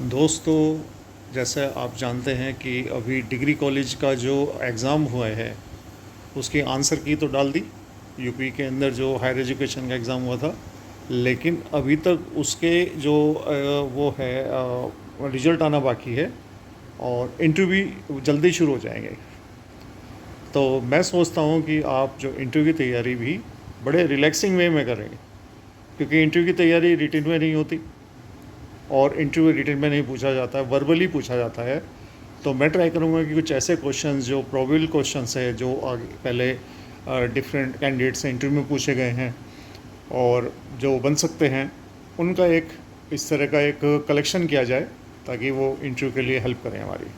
दोस्तों, जैसे आप जानते हैं कि अभी डिग्री कॉलेज का जो एग्ज़ाम हुआ है उसकी आंसर की तो डाल दी। यूपी के अंदर जो हायर एजुकेशन का एग्ज़ाम हुआ था, लेकिन अभी तक उसके जो वो है रिज़ल्ट आना बाकी है और इंटरव्यू जल्दी शुरू हो जाएंगे। तो मैं सोचता हूँ कि आप जो इंटरव्यू की तैयारी भी बड़े रिलैक्सिंग वे में करेंगे, क्योंकि इंटरव्यू की तैयारी रिटन में नहीं होती और इंटरव्यू रिटन में नहीं पूछा जाता है, वर्बली पूछा जाता है। तो मैं ट्राई करूँगा कि कुछ ऐसे क्वेश्चंस जो प्रोबेबल क्वेश्चंस है जो आगे पहले डिफरेंट कैंडिडेट से इंटरव्यू में पूछे गए हैं और जो बन सकते हैं, उनका एक इस तरह का एक कलेक्शन किया जाए ताकि वो इंटरव्यू के लिए हेल्प करें हमारी।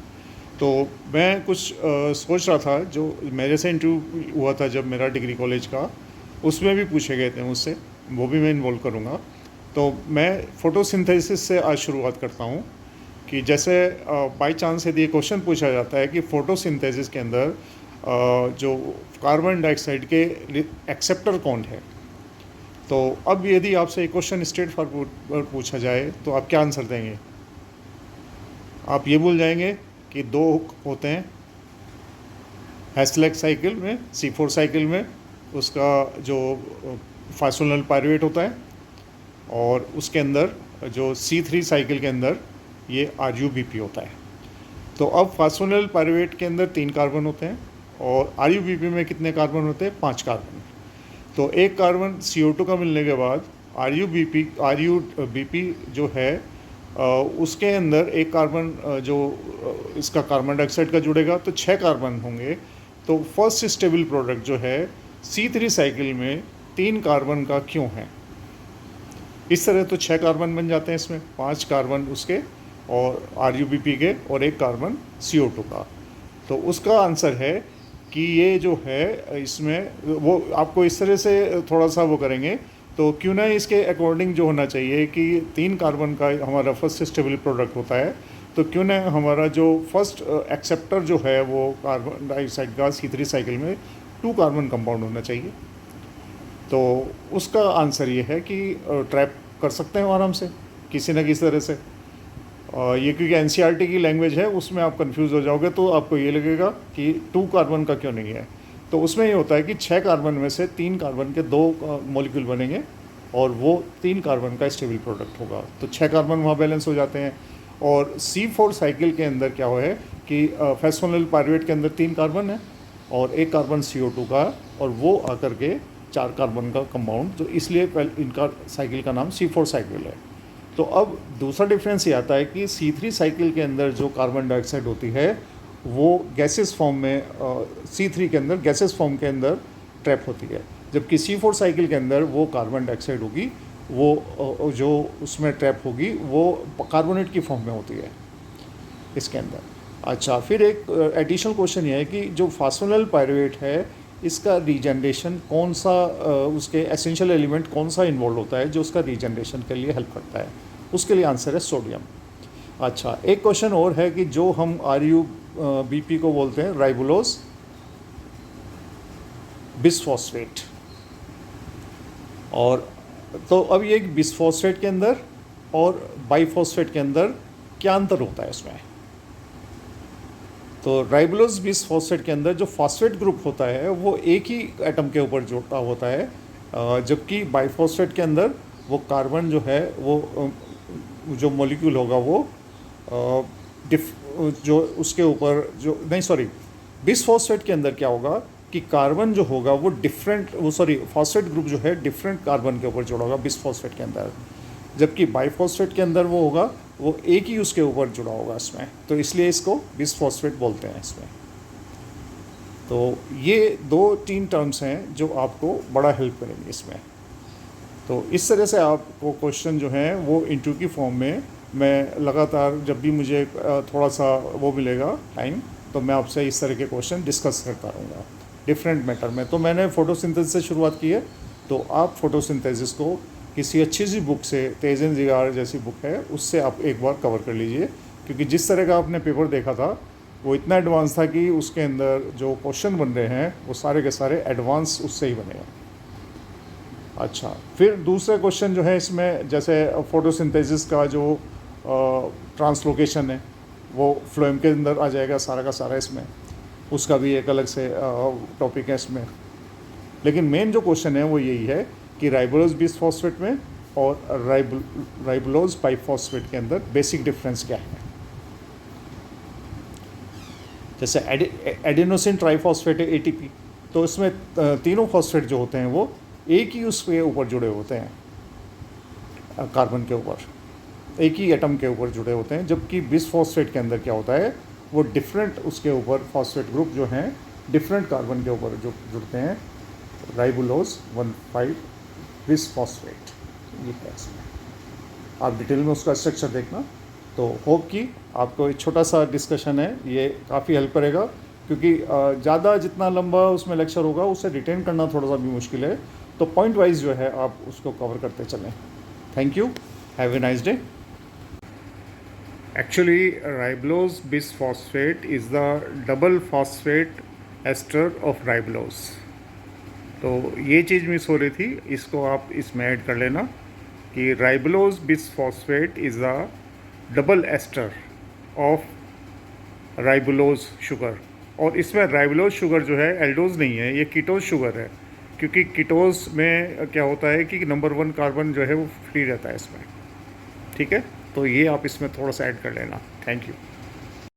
तो मैं कुछ सोच रहा था, जो मेरे से इंटरव्यू हुआ था जब मेरा डिग्री कॉलेज का, उसमें भी पूछे गए थे मुझसे, वो भी मैं इन्वॉल्व करूँगा। तो मैं फोटोसिंथेसिस से आज शुरुआत करता हूँ कि जैसे बाय चांस यदि ये क्वेश्चन पूछा जाता है कि फ़ोटोसिंथेसिस के अंदर जो कार्बन डाइऑक्साइड के एक्सेप्टर कौन है, तो अब यदि आपसे एक क्वेश्चन स्ट्रेट फॉरवर्ड पूछा जाए तो आप क्या आंसर देंगे? आप ये भूल जाएंगे कि दो होते हैं हैस्लेक साइकिल में, C4 साइकिल में उसका जो फास्फोनिल पायरुवेट होता है, और उसके अंदर जो C3 साइकिल के अंदर ये RuBP होता है। तो अब फास्फोनिल पायरुवेट के अंदर 3 कार्बन होते हैं और RuBP में कितने कार्बन होते हैं? 5 कार्बन। तो एक कार्बन CO2 का मिलने के बाद RuBP जो है उसके अंदर एक कार्बन जो इसका कार्बन डाइऑक्साइड का जुड़ेगा तो 6 कार्बन होंगे। तो फर्स्ट स्टेबल प्रोडक्ट जो है C3 साइकिल में 3 कार्बन का क्यों है? इस तरह तो 6 कार्बन बन जाते हैं इसमें, 5 कार्बन उसके और RuBP के और एक कार्बन CO2 का। तो उसका आंसर है कि ये जो है इसमें वो आपको इस तरह से थोड़ा सा वो करेंगे, तो क्यों ना इसके अकॉर्डिंग जो होना चाहिए कि 3 कार्बन का हमारा फर्स्ट स्टेबल प्रोडक्ट होता है, तो क्यों ना हमारा जो फर्स्ट एक्सेप्टर जो है वो कार्बन डाइऑक्साइड का C3 साइकिल में 2 कार्बन कंपाउंड होना चाहिए। तो उसका आंसर ये है कि ट्रैप कर सकते हैं आराम से किसी न किसी तरह से। ये क्योंकि NCERT की लैंग्वेज है, उसमें आप कंफ्यूज हो जाओगे तो आपको ये लगेगा कि 2 कार्बन का क्यों नहीं है। तो उसमें ये होता है कि 6 कार्बन में से 3 कार्बन के 2 मॉलिक्यूल बनेंगे और वो 3 कार्बन का स्टेबल प्रोडक्ट होगा। तो 6 कार्बन वहाँ बैलेंस हो जाते हैं। और C4 साइकिल के अंदर क्या है कि फास्फोनिल पायरुवेट के अंदर 3 कार्बन है और एक कार्बन CO2 का, और वो आकर के 4 कार्बन का कंपाउंड, तो इसलिए इनका साइकिल का नाम C4 साइकिल है। तो अब दूसरा डिफरेंस ये आता है कि C3 साइकिल के अंदर जो कार्बन डाइऑक्साइड होती है वो गैसेस फॉर्म में, C3 के अंदर गैसेस फॉर्म के अंदर ट्रैप होती है, जबकि C4 साइकिल के अंदर वो कार्बन डाइऑक्साइड होगी, वो जो उसमें ट्रैप होगी वो कार्बोनेट की फॉर्म में होती है इसके अंदर। अच्छा, फिर एक एडिशनल क्वेश्चन ये है कि जो फास्फोनिल पायरुवेट है इसका रीजनरेशन कौन सा, उसके एसेंशियल एलिमेंट कौन सा इन्वॉल्व होता है जो उसका रीजनरेशन के लिए हेल्प करता है? उसके लिए आंसर है सोडियम। अच्छा, एक क्वेश्चन और है कि जो हम RuBP को बोलते हैं राइबोलोज बिसफॉस्फेट, और तो अब ये बिसफॉस्फेट के अंदर और बाइफॉस्फेट के अंदर क्या अंतर होता है इसमें? तो राइबोलोज बिसफॉस्फेट के अंदर जो फॉस्फेट ग्रुप होता है वो एक ही एटम के ऊपर जुड़ा होता है, जबकि बाइफॉस्फेट के अंदर वो कार्बन जो है वो जो मॉलिक्यूल होगा वो जो उसके ऊपर जो नहीं, सॉरी, बिसफॉस्फेट के अंदर क्या होगा कि कार्बन जो होगा वो डिफरेंट, वो सॉरी फॉस्फेट ग्रुप जो है डिफरेंट कार्बन के ऊपर जुड़ा होगा बिसफॉस्फेट के अंदर, जबकि बाइफॉस्फेट के अंदर वो होगा वो एक ही उसके ऊपर जुड़ा होगा इसमें, तो इसलिए इसको बिसफॉस्फेट बोलते हैं इसमें। तो ये 2-3 टर्म्स हैं जो आपको बड़ा हेल्प करेंगे इसमें। तो इस तरह से आपको क्वेश्चन जो हैं वो इंटरव्यू की फॉर्म में मैं लगातार, जब भी मुझे थोड़ा सा वो मिलेगा टाइम, तो मैं आपसे इस तरह के क्वेश्चन डिस्कस करता रहूँगा डिफरेंट मैटर में। तो मैंने फ़ोटोसिंथेसिस से शुरुआत की है, तो आप फ़ोटोसिंथेसिस को किसी अच्छी सी बुक से, तेजन जिगार जैसी बुक है उससे आप एक बार कवर कर लीजिए, क्योंकि जिस तरह का आपने पेपर देखा था वो इतना एडवांस था कि उसके अंदर जो क्वेश्चन बन रहे हैं वो सारे के सारे एडवांस उससे ही बने हैं। अच्छा, फिर दूसरा क्वेश्चन जो है इसमें, जैसे फोटोसिंथेसिस का जो ट्रांसलोकेशन है वो फ्लोएम के अंदर आ जाएगा सारा का सारा इसमें, उसका भी एक अलग से टॉपिक है इसमें। लेकिन मेन जो क्वेश्चन है वो यही है कि राइबोलोज बिसफॉस्फेट में और राइबोलोज बाइफॉस्फेट के अंदर बेसिक डिफरेंस क्या है। जैसे एडेनोसिन ट्राइफॉस्फेट है ATP, तो इसमें तीनों फॉस्फेट जो होते हैं वो एक ही उसके ऊपर जुड़े होते हैं, कार्बन के ऊपर एक ही एटम के ऊपर जुड़े होते हैं, जबकि बिसफॉस्फेट के अंदर क्या होता है वो डिफरेंट उसके ऊपर फॉस्फेट ग्रुप जो हैं डिफरेंट कार्बन के ऊपर जो जुड़ते हैं, राइबोलोज 1,5 बिसफॉस्फेट ये है इसमें। आप डिटेल में उसका स्ट्रक्चर देखना। तो होप कि आपको एक छोटा सा डिस्कशन है ये काफ़ी हेल्प करेगा, क्योंकि ज़्यादा जितना लंबा उसमें लेक्चर होगा उसे रिटेन करना थोड़ा सा भी मुश्किल है, तो पॉइंट वाइज जो है आप उसको कवर करते चलें। Thank you, have a nice day. Actually ribulose bisphosphate is the double phosphate ester of ribulose. तो ये चीज़ मिस हो रही थी, इसको आप इसमें ऐड कर लेना कि ribulose bisphosphate is the double ester of ribulose sugar. और इसमें राइबोलोज शुगर जो है एल्डोज नहीं है, ये कीटोज शुगर है, क्योंकि कीटोज में क्या होता है कि नंबर 1 कार्बन जो है वो फ्री रहता है इसमें। ठीक है, तो ये आप इसमें थोड़ा सा ऐड कर लेना। Thank you.